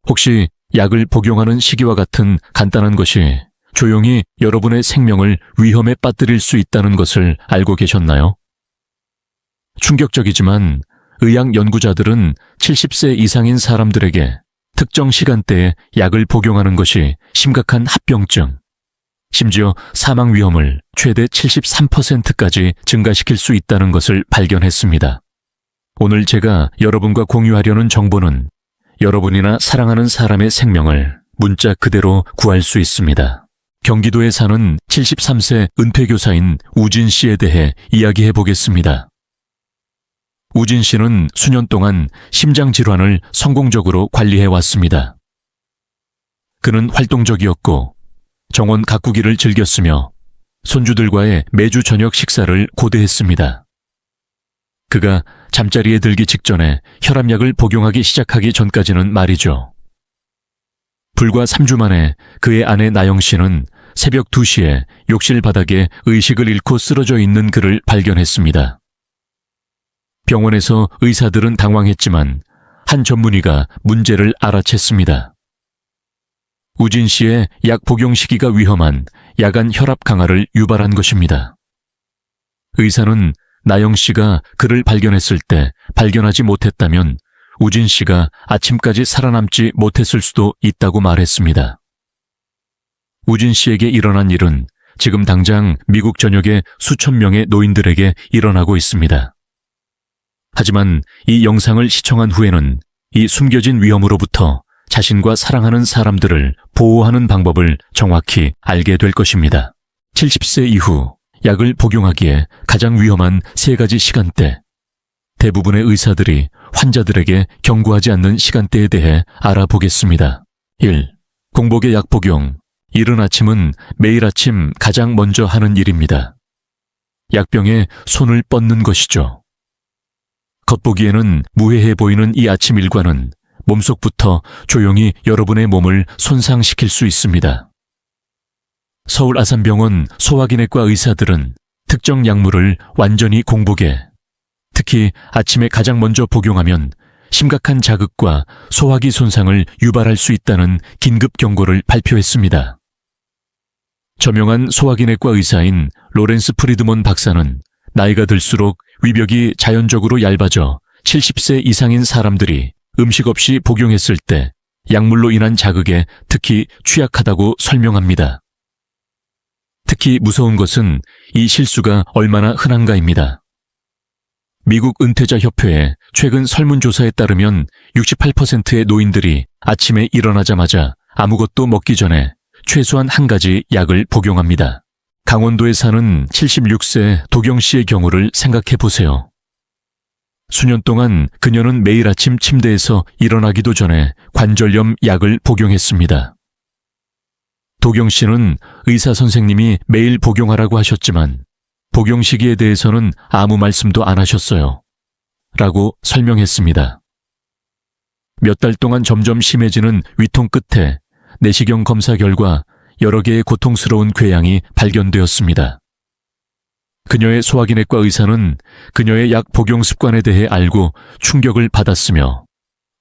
혹시 약을 복용하는 시기와 같은 간단한 것이 조용히 여러분의 생명을 위험에 빠뜨릴 수 있다는 것을 알고 계셨나요? 충격적이지만 의학 연구자들은 70세 이상인 사람들에게 특정 시간대에 약을 복용하는 것이 심각한 합병증, 심지어 사망 위험을 최대 73%까지 증가시킬 수 있다는 것을 발견했습니다. 오늘 제가 여러분과 공유하려는 정보는 여러분이나 사랑하는 사람의 생명을 문자 그대로 구할 수 있습니다. 경기도에 사는 73세 은퇴교사인 우진 씨에 대해 이야기해 보겠습니다. 우진 씨는 수년 동안 심장질환을 성공적으로 관리해 왔습니다. 그는 활동적이었고 정원 가꾸기를 즐겼으며 손주들과의 매주 저녁 식사를 고대했습니다. 그가 잠자리에 들기 직전에 혈압약을 복용하기 시작하기 전까지는 말이죠. 불과 3주 만에 그의 아내 나영 씨는 새벽 2시에 욕실 바닥에 의식을 잃고 쓰러져 있는 그를 발견했습니다. 병원에서 의사들은 당황했지만 한 전문의가 문제를 알아챘습니다. 우진 씨의 약 복용 시기가 위험한 야간 혈압 강화를 유발한 것입니다. 의사는 나영 씨가 그를 발견했을 때 발견하지 못했다면 우진 씨가 아침까지 살아남지 못했을 수도 있다고 말했습니다. 우진 씨에게 일어난 일은 지금 당장 미국 전역의 수천 명의 노인들에게 일어나고 있습니다. 하지만 이 영상을 시청한 후에는 이 숨겨진 위험으로부터 자신과 사랑하는 사람들을 보호하는 방법을 정확히 알게 될 것입니다. 70세 이후 약을 복용하기에 가장 위험한 3가지 시간대. 대부분의 의사들이 환자들에게 경고하지 않는 시간대에 대해 알아보겠습니다. 1. 공복의 약 복용. 이른 아침은 매일 아침 가장 먼저 하는 일입니다. 약병에 손을 뻗는 것이죠. 겉보기에는 무해해 보이는 이 아침 일과는 몸속부터 조용히 여러분의 몸을 손상시킬 수 있습니다. 서울 아산병원 소화기내과 의사들은 특정 약물을 완전히 공복에, 특히 아침에 가장 먼저 복용하면 심각한 자극과 소화기 손상을 유발할 수 있다는 긴급 경고를 발표했습니다. 저명한 소화기내과 의사인 로렌스 프리드먼 박사는 나이가 들수록 위벽이 자연적으로 얇아져 70세 이상인 사람들이 음식 없이 복용했을 때 약물로 인한 자극에 특히 취약하다고 설명합니다. 특히 무서운 것은 이 실수가 얼마나 흔한가입니다. 미국 은퇴자 협회의 최근 설문조사에 따르면 68%의 노인들이 아침에 일어나자마자 아무것도 먹기 전에 최소한 한 가지 약을 복용합니다. 강원도에 사는 76세 도경 씨의 경우를 생각해 보세요. 수년 동안 그녀는 매일 아침 침대에서 일어나기도 전에 관절염 약을 복용했습니다. 도경 씨는 의사 선생님이 매일 복용하라고 하셨지만 복용 시기에 대해서는 아무 말씀도 안 하셨어요. 라고 설명했습니다. 몇 달 동안 점점 심해지는 위통 끝에 내시경 검사 결과 여러 개의 고통스러운 궤양이 발견되었습니다. 그녀의 소화기내과 의사는 그녀의 약 복용 습관에 대해 알고 충격을 받았으며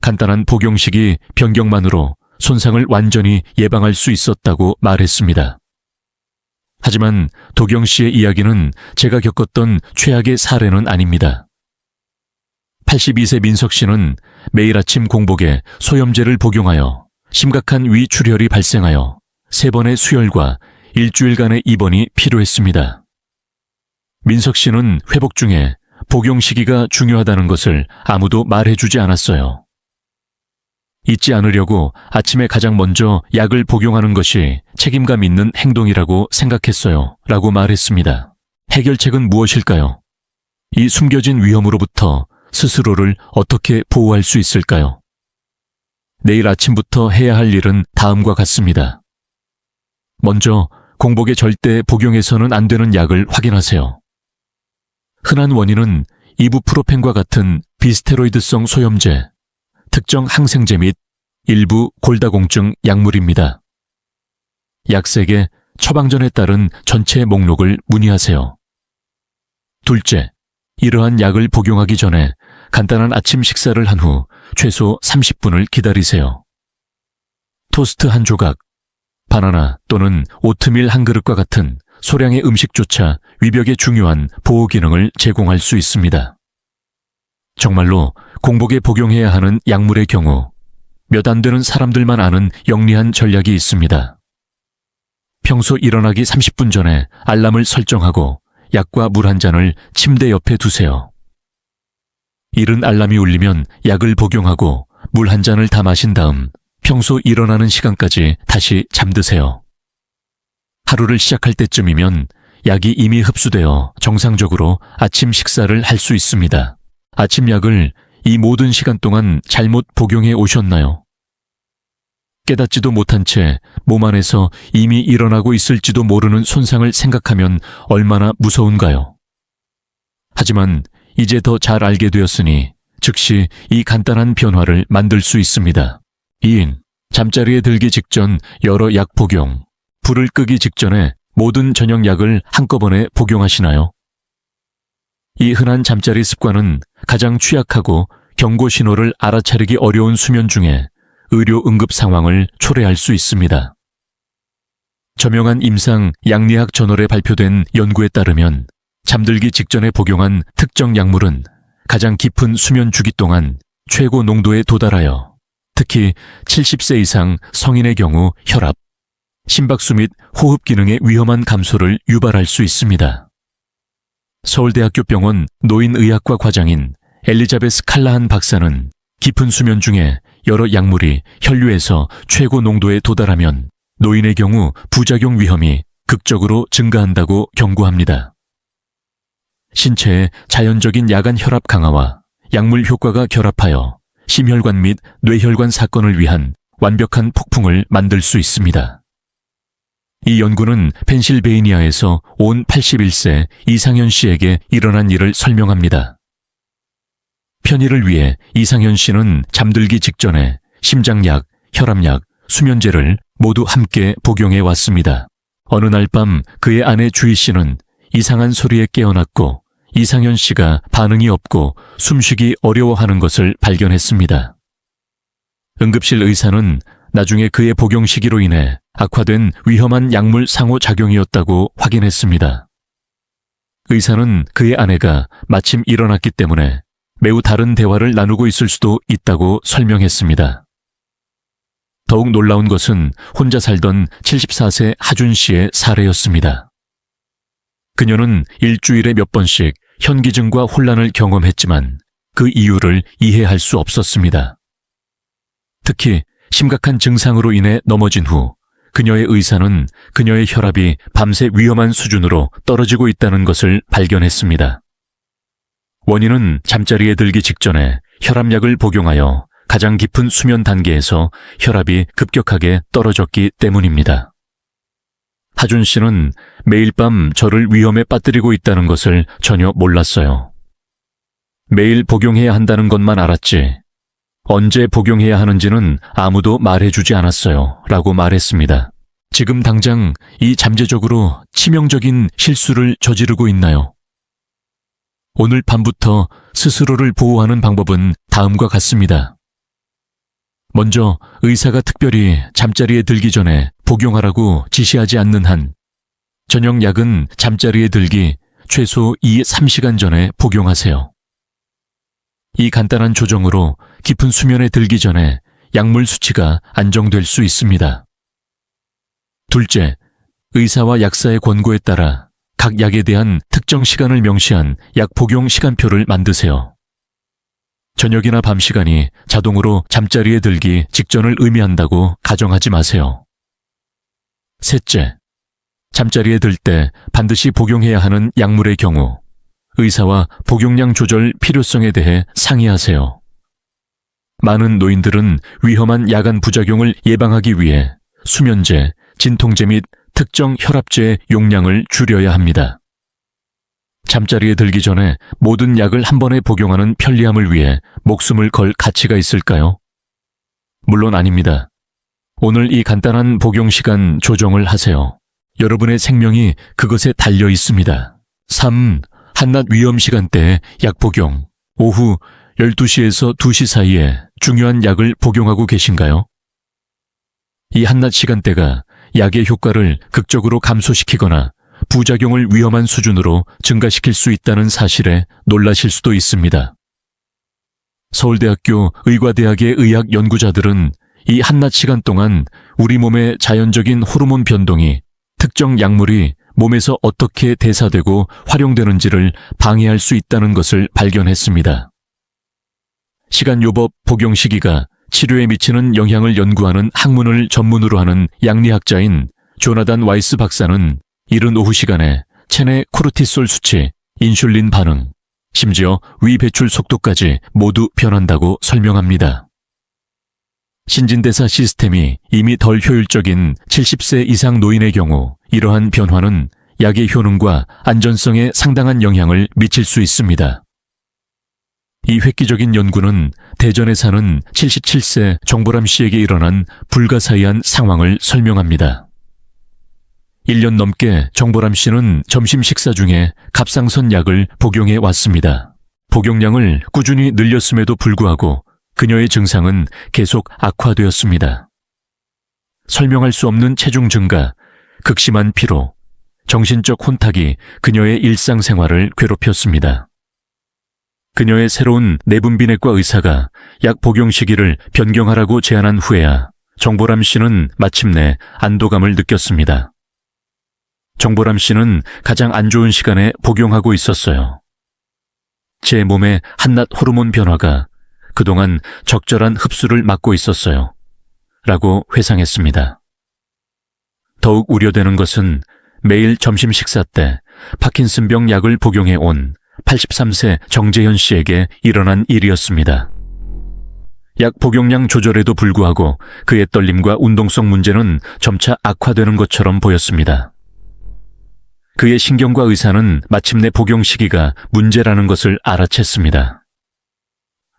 간단한 복용 시기 변경만으로 손상을 완전히 예방할 수 있었다고 말했습니다. 하지만 도경 씨의 이야기는 제가 겪었던 최악의 사례는 아닙니다. 82세 민석 씨는 매일 아침 공복에 소염제를 복용하여 심각한 위출혈이 발생하여 3번의 수혈과 일주일간의 입원이 필요했습니다. 민석 씨는 회복 중에 복용 시기가 중요하다는 것을 아무도 말해주지 않았어요. 잊지 않으려고 아침에 가장 먼저 약을 복용하는 것이 책임감 있는 행동이라고 생각했어요. 라고 말했습니다. 해결책은 무엇일까요? 이 숨겨진 위험으로부터 스스로를 어떻게 보호할 수 있을까요? 내일 아침부터 해야 할 일은 다음과 같습니다. 먼저 공복에 절대 복용해서는 안 되는 약을 확인하세요. 흔한 원인은 이부프로펜과 같은 비스테로이드성 소염제, 특정 항생제 및 일부 골다공증 약물입니다. 약색의 처방전에 따른 전체 목록을 문의하세요. 둘째, 이러한 약을 복용하기 전에 간단한 아침 식사를 한 후 최소 30분을 기다리세요. 토스트 한 조각, 바나나 또는 오트밀 한 그릇과 같은 소량의 음식조차 위벽에 중요한 보호 기능을 제공할 수 있습니다. 정말로 공복에 복용해야 하는 약물의 경우 몇 안 되는 사람들만 아는 영리한 전략이 있습니다. 평소 일어나기 30분 전에 알람을 설정하고 약과 물 한 잔을 침대 옆에 두세요. 이른 알람이 울리면 약을 복용하고 물 한 잔을 다 마신 다음 평소 일어나는 시간까지 다시 잠드세요. 하루를 시작할 때쯤이면 약이 이미 흡수되어 정상적으로 아침 식사를 할 수 있습니다. 아침 약을 이 모든 시간 동안 잘못 복용해 오셨나요? 깨닫지도 못한 채 몸 안에서 이미 일어나고 있을지도 모르는 손상을 생각하면 얼마나 무서운가요? 하지만 이제 더 잘 알게 되었으니 즉시 이 간단한 변화를 만들 수 있습니다. 2인, 잠자리에 들기 직전 여러 약 복용. 불을 끄기 직전에 모든 저녁 약을 한꺼번에 복용하시나요? 이 흔한 잠자리 습관은 가장 취약하고 경고 신호를 알아차리기 어려운 수면 중에 의료 응급 상황을 초래할 수 있습니다. 저명한 임상 약리학 저널에 발표된 연구에 따르면 잠들기 직전에 복용한 특정 약물은 가장 깊은 수면 주기 동안 최고 농도에 도달하여 특히 70세 이상 성인의 경우 혈압, 심박수 및 호흡 기능의 위험한 감소를 유발할 수 있습니다. 서울대학교 병원 노인의학과 과장인 엘리자베스 칼라한 박사는 깊은 수면 중에 여러 약물이 혈류에서 최고 농도에 도달하면 노인의 경우 부작용 위험이 극적으로 증가한다고 경고합니다. 신체의 자연적인 야간 혈압 강화와 약물 효과가 결합하여 심혈관 및 뇌혈관 사건을 위한 완벽한 폭풍을 만들 수 있습니다. 이 연구는 펜실베이니아에서 온 81세 이상현 씨에게 일어난 일을 설명합니다. 편의를 위해 이상현 씨는 잠들기 직전에 심장약, 혈압약, 수면제를 모두 함께 복용해 왔습니다. 어느 날 밤 그의 아내 주희 씨는 이상한 소리에 깨어났고 이상현 씨가 반응이 없고 숨쉬기 어려워하는 것을 발견했습니다. 응급실 의사는 나중에 그의 복용 시기로 인해 악화된 위험한 약물 상호작용이었다고 확인했습니다. 의사는 그의 아내가 마침 일어났기 때문에 매우 다른 대화를 나누고 있을 수도 있다고 설명했습니다. 더욱 놀라운 것은 혼자 살던 74세 하준 씨의 사례였습니다. 그녀는 일주일에 몇 번씩 현기증과 혼란을 경험했지만 그 이유를 이해할 수 없었습니다. 특히 심각한 증상으로 인해 넘어진 후 그녀의 의사는 그녀의 혈압이 밤새 위험한 수준으로 떨어지고 있다는 것을 발견했습니다. 원인은 잠자리에 들기 직전에 혈압약을 복용하여 가장 깊은 수면 단계에서 혈압이 급격하게 떨어졌기 때문입니다. 하준 씨는 매일 밤 저를 위험에 빠뜨리고 있다는 것을 전혀 몰랐어요. 매일 복용해야 한다는 것만 알았지 언제 복용해야 하는지는 아무도 말해주지 않았어요. 라고 말했습니다. 지금 당장 이 잠재적으로 치명적인 실수를 저지르고 있나요? 오늘 밤부터 스스로를 보호하는 방법은 다음과 같습니다. 먼저 의사가 특별히 잠자리에 들기 전에 복용하라고 지시하지 않는 한 저녁 약은 잠자리에 들기 최소 2-3시간 전에 복용하세요. 이 간단한 조정으로 깊은 수면에 들기 전에 약물 수치가 안정될 수 있습니다. 둘째, 의사와 약사의 권고에 따라 각 약에 대한 특정 시간을 명시한 약 복용 시간표를 만드세요. 저녁이나 밤 시간이 자동으로 잠자리에 들기 직전을 의미한다고 가정하지 마세요. 셋째, 잠자리에 들 때 반드시 복용해야 하는 약물의 경우 의사와 복용량 조절 필요성에 대해 상의하세요. 많은 노인들은 위험한 야간 부작용을 예방하기 위해 수면제, 진통제 및 특정 혈압제의 용량을 줄여야 합니다. 잠자리에 들기 전에 모든 약을 한 번에 복용하는 편리함을 위해 목숨을 걸 가치가 있을까요? 물론 아닙니다. 오늘 이 간단한 복용 시간 조정을 하세요. 여러분의 생명이 그것에 달려 있습니다. 3. 한낮 위험 시간대에 약 복용. 오후 12시에서 2시 사이에 중요한 약을 복용하고 계신가요? 이 한낮 시간대가 약의 효과를 극적으로 감소시키거나 부작용을 위험한 수준으로 증가시킬 수 있다는 사실에 놀라실 수도 있습니다. 서울대학교 의과대학의 의학 연구자들은 이 한낮 시간 동안 우리 몸의 자연적인 호르몬 변동이 특정 약물이 몸에서 어떻게 대사되고 활용되는지를 방해할 수 있다는 것을 발견했습니다. 시간요법 복용 시기가 치료에 미치는 영향을 연구하는 학문을 전문으로 하는 양리학자인 조나단 와이스 박사는 이른 오후 시간에 체내 코르티솔 수치, 인슐린 반응, 심지어 위 배출 속도까지 모두 변한다고 설명합니다. 신진대사 시스템이 이미 덜 효율적인 70세 이상 노인의 경우 이러한 변화는 약의 효능과 안전성에 상당한 영향을 미칠 수 있습니다. 이 획기적인 연구는 대전에 사는 77세 정보람 씨에게 일어난 불가사의한 상황을 설명합니다. 1년 넘게 정보람 씨는 점심 식사 중에 갑상선 약을 복용해 왔습니다. 복용량을 꾸준히 늘렸음에도 불구하고 그녀의 증상은 계속 악화되었습니다. 설명할 수 없는 체중 증가, 극심한 피로, 정신적 혼탁이 그녀의 일상생활을 괴롭혔습니다. 그녀의 새로운 내분비내과 의사가 약 복용 시기를 변경하라고 제안한 후에야 정보람 씨는 마침내 안도감을 느꼈습니다. 정보람 씨는 가장 안 좋은 시간에 복용하고 있었어요. 제 몸의 한낮 호르몬 변화가 그동안 적절한 흡수를 막고 있었어요. 라고 회상했습니다. 더욱 우려되는 것은 매일 점심 식사 때 파킨슨병 약을 복용해 온 83세 정재현 씨에게 일어난 일이었습니다. 약 복용량 조절에도 불구하고 그의 떨림과 운동성 문제는 점차 악화되는 것처럼 보였습니다. 그의 신경과 의사는 마침내 복용 시기가 문제라는 것을 알아챘습니다.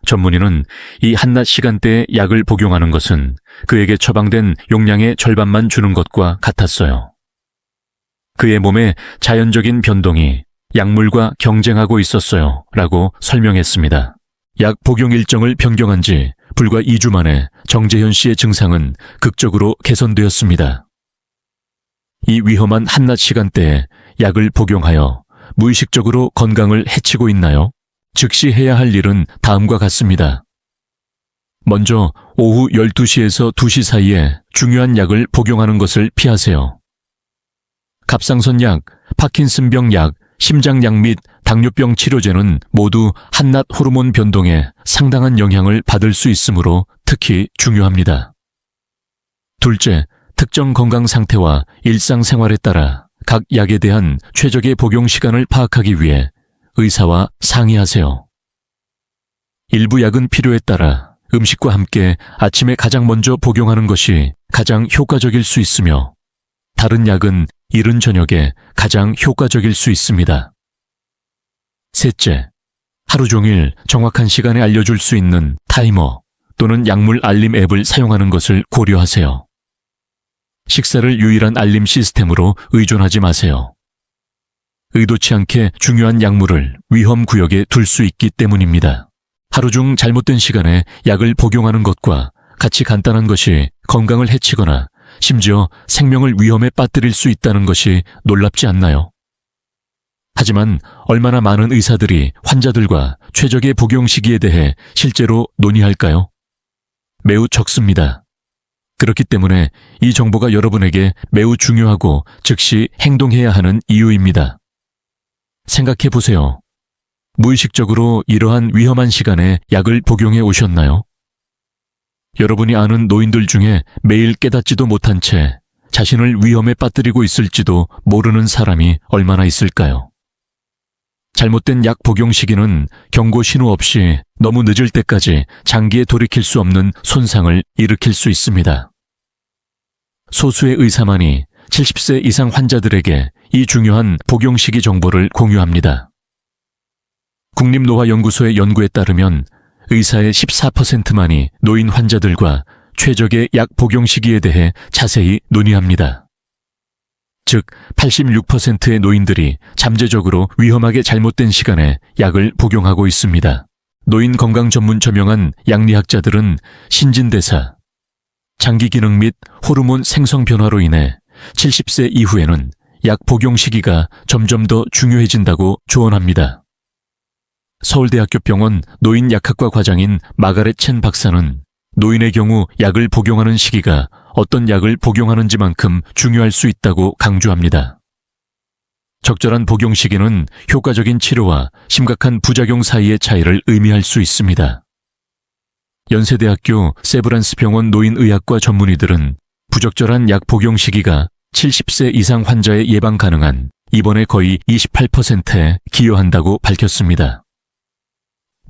전문의는 이 한낮 시간대에 약을 복용하는 것은 그에게 처방된 용량의 절반만 주는 것과 같았어요. 그의 몸의 자연적인 변동이 약물과 경쟁하고 있었어요. 라고 설명했습니다. 약 복용 일정을 변경한 지 불과 2주 만에 정재현 씨의 증상은 극적으로 개선되었습니다. 이 위험한 한낮 시간대에 약을 복용하여 무의식적으로 건강을 해치고 있나요? 즉시 해야 할 일은 다음과 같습니다. 먼저 오후 12시에서 2시 사이에 중요한 약을 복용하는 것을 피하세요. 갑상선 약, 파킨슨병 약, 심장약 및 당뇨병 치료제는 모두 한낮 호르몬 변동에 상당한 영향을 받을 수 있으므로 특히 중요합니다. 둘째, 특정 건강 상태와 일상생활에 따라 각 약에 대한 최적의 복용 시간을 파악하기 위해 의사와 상의하세요. 일부 약은 필요에 따라 음식과 함께 아침에 가장 먼저 복용하는 것이 가장 효과적일 수 있으며 다른 약은 이른 저녁에 가장 효과적일 수 있습니다. 셋째, 하루 종일 정확한 시간에 알려줄 수 있는 타이머 또는 약물 알림 앱을 사용하는 것을 고려하세요. 식사를 유일한 알림 시스템으로 의존하지 마세요. 의도치 않게 중요한 약물을 위험 구역에 둘 수 있기 때문입니다. 하루 중 잘못된 시간에 약을 복용하는 것과 같이 간단한 것이 건강을 해치거나 심지어 생명을 위험에 빠뜨릴 수 있다는 것이 놀랍지 않나요? 하지만 얼마나 많은 의사들이 환자들과 최적의 복용 시기에 대해 실제로 논의할까요? 매우 적습니다. 그렇기 때문에 이 정보가 여러분에게 매우 중요하고 즉시 행동해야 하는 이유입니다. 생각해 보세요. 무의식적으로 이러한 위험한 시간에 약을 복용해 오셨나요? 여러분이 아는 노인들 중에 매일 깨닫지도 못한 채 자신을 위험에 빠뜨리고 있을지도 모르는 사람이 얼마나 있을까요? 잘못된 약 복용 시기는 경고 신호 없이 너무 늦을 때까지 장기에 돌이킬 수 없는 손상을 일으킬 수 있습니다. 소수의 의사만이 70세 이상 환자들에게 이 중요한 복용 시기 정보를 공유합니다. 국립노화연구소의 연구에 따르면 의사의 14%만이 노인 환자들과 최적의 약 복용 시기에 대해 자세히 논의합니다. 즉 86%의 노인들이 잠재적으로 위험하게 잘못된 시간에 약을 복용하고 있습니다. 노인 건강 전문 저명한 양리학자들은 신진대사, 장기 기능 및 호르몬 생성 변화로 인해 70세 이후에는 약 복용 시기가 점점 더 중요해진다고 조언합니다. 서울대학교 병원 노인약학과 과장인 마가렛 첸 박사는 노인의 경우 약을 복용하는 시기가 어떤 약을 복용하는지만큼 중요할 수 있다고 강조합니다. 적절한 복용 시기는 효과적인 치료와 심각한 부작용 사이의 차이를 의미할 수 있습니다. 연세대학교 세브란스 병원 노인의학과 전문의들은 부적절한 약 복용 시기가 70세 이상 환자의 예방 가능한 입원의 거의 28%에 기여한다고 밝혔습니다.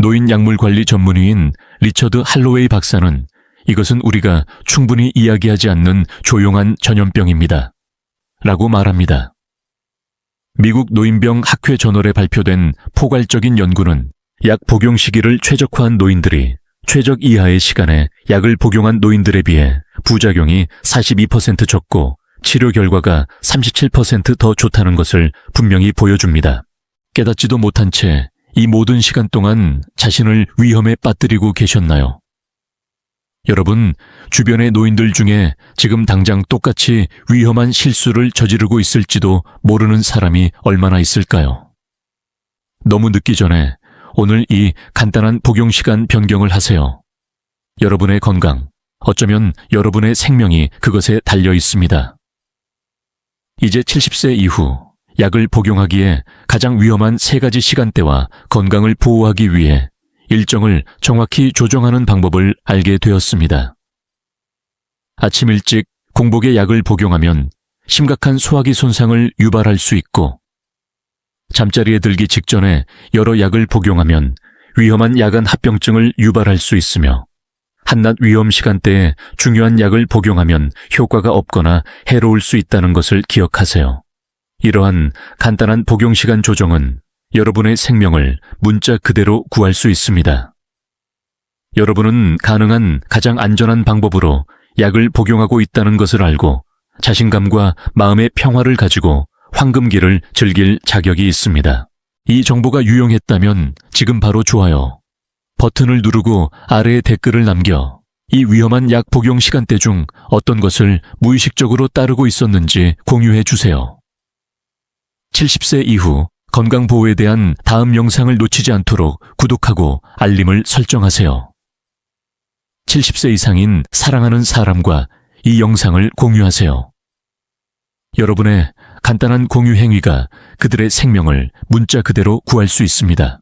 노인약물관리 전문의인 리처드 할로웨이 박사는 이것은 우리가 충분히 이야기하지 않는 조용한 전염병입니다. 라고 말합니다. 미국 노인병 학회 저널에 발표된 포괄적인 연구는 약 복용 시기를 최적화한 노인들이 최적 이하의 시간에 약을 복용한 노인들에 비해 부작용이 42% 적고 치료 결과가 37% 더 좋다는 것을 분명히 보여줍니다. 깨닫지도 못한 채 이 모든 시간 동안 자신을 위험에 빠뜨리고 계셨나요? 여러분, 주변의 노인들 중에 지금 당장 똑같이 위험한 실수를 저지르고 있을지도 모르는 사람이 얼마나 있을까요? 너무 늦기 전에 오늘 이 간단한 복용 시간 변경을 하세요. 여러분의 건강, 어쩌면 여러분의 생명이 그것에 달려 있습니다. 이제 70세 이후 약을 복용하기에 가장 위험한 3가지 시간대와 건강을 보호하기 위해 일정을 정확히 조정하는 방법을 알게 되었습니다. 아침 일찍 공복에 약을 복용하면 심각한 소화기 손상을 유발할 수 있고, 잠자리에 들기 직전에 여러 약을 복용하면 위험한 야간 합병증을 유발할 수 있으며, 한낮 위험 시간대에 중요한 약을 복용하면 효과가 없거나 해로울 수 있다는 것을 기억하세요. 이러한 간단한 복용 시간 조정은 여러분의 생명을 문자 그대로 구할 수 있습니다. 여러분은 가능한 가장 안전한 방법으로 약을 복용하고 있다는 것을 알고 자신감과 마음의 평화를 가지고 황금기를 즐길 자격이 있습니다. 이 정보가 유용했다면 지금 바로 좋아요 버튼을 누르고 아래에 댓글을 남겨 이 위험한 약 복용 시간대 중 어떤 것을 무의식적으로 따르고 있었는지 공유해 주세요. 70세 이후 건강보호에 대한 다음 영상을 놓치지 않도록 구독하고 알림을 설정하세요. 70세 이상인 사랑하는 사람과 이 영상을 공유하세요. 여러분의 간단한 공유 행위가 그들의 생명을 문자 그대로 구할 수 있습니다.